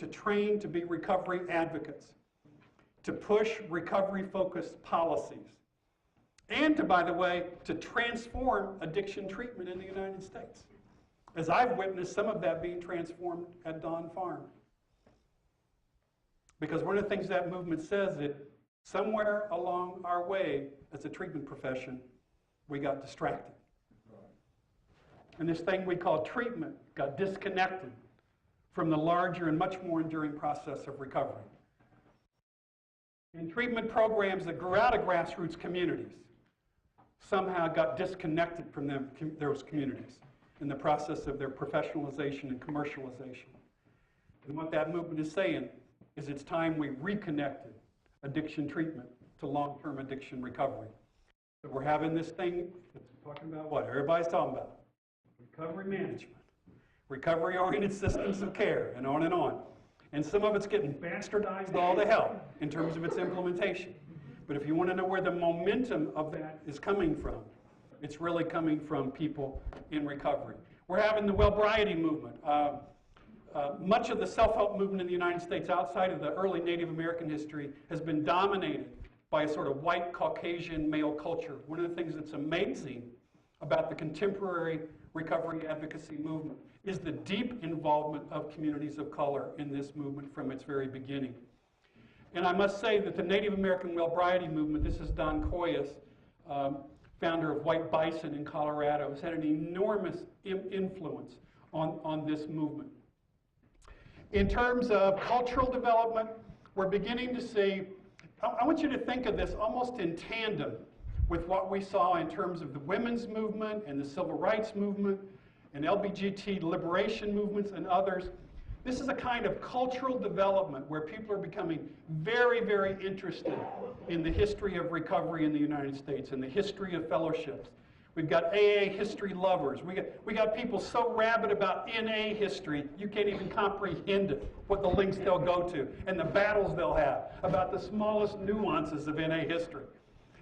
to train to be recovery advocates, to push recovery-focused policies, and to, by the way, to transform addiction treatment in the United States, as I've witnessed some of that being transformed at Dawn Farm. Because one of the things that movement says that somewhere along our way as a treatment profession, we got distracted. And this thing we call treatment got disconnected from the larger and much more enduring process of recovery. And treatment programs that grew out of grassroots communities somehow got disconnected from those communities in the process of their professionalization and commercialization. And what that movement is saying is it's time we reconnected addiction treatment to long-term addiction recovery. So we're having this thing that's talking about what everybody's talking about: recovery management, recovery-oriented systems of care, and on and on. And some of it's getting bastardized all to hell in terms of its implementation. But if you want to know where the momentum of that is coming from, it's really coming from people in recovery. We're having the Wellbriety movement. Much of the self-help movement in the United States outside of the early Native American history has been dominated by a sort of white Caucasian male culture. One of the things that's amazing about the contemporary recovery advocacy movement is the deep involvement of communities of color in this movement from its very beginning. And I must say that the Native American Wellbriety movement, this is Don Coyas, founder of White Bison in Colorado, has had an enormous influence on this movement. In terms of cultural development, we're beginning to see, I want you to think of this almost in tandem with what we saw in terms of the women's movement and the civil rights movement and LGBT liberation movements and others. This is a kind of cultural development where people are becoming very, very interested in the history of recovery in the United States and the history of fellowships. We've got AA history lovers. We got people so rabid about NA history, you can't even comprehend it, what the links they'll go to and the battles they'll have about the smallest nuances of NA history.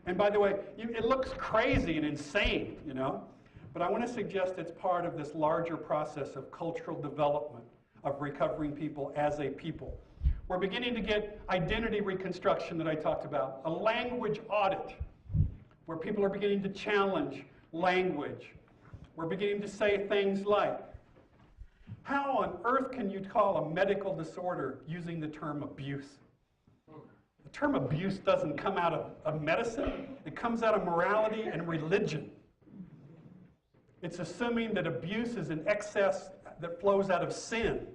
And by the way, it looks crazy and insane, you know, but I want to suggest it's part of this larger process of cultural development of recovering people as a people. We're beginning to get identity reconstruction that I talked about, a language audit, where people are beginning to challenge language. We're beginning to say things like, how on earth can you call a medical disorder using the term abuse? The term abuse doesn't come out of medicine, it comes out of morality and religion. It's assuming that abuse is an excess that flows out of sin,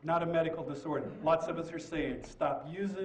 not a medical disorder. Lots of us are saying, stop using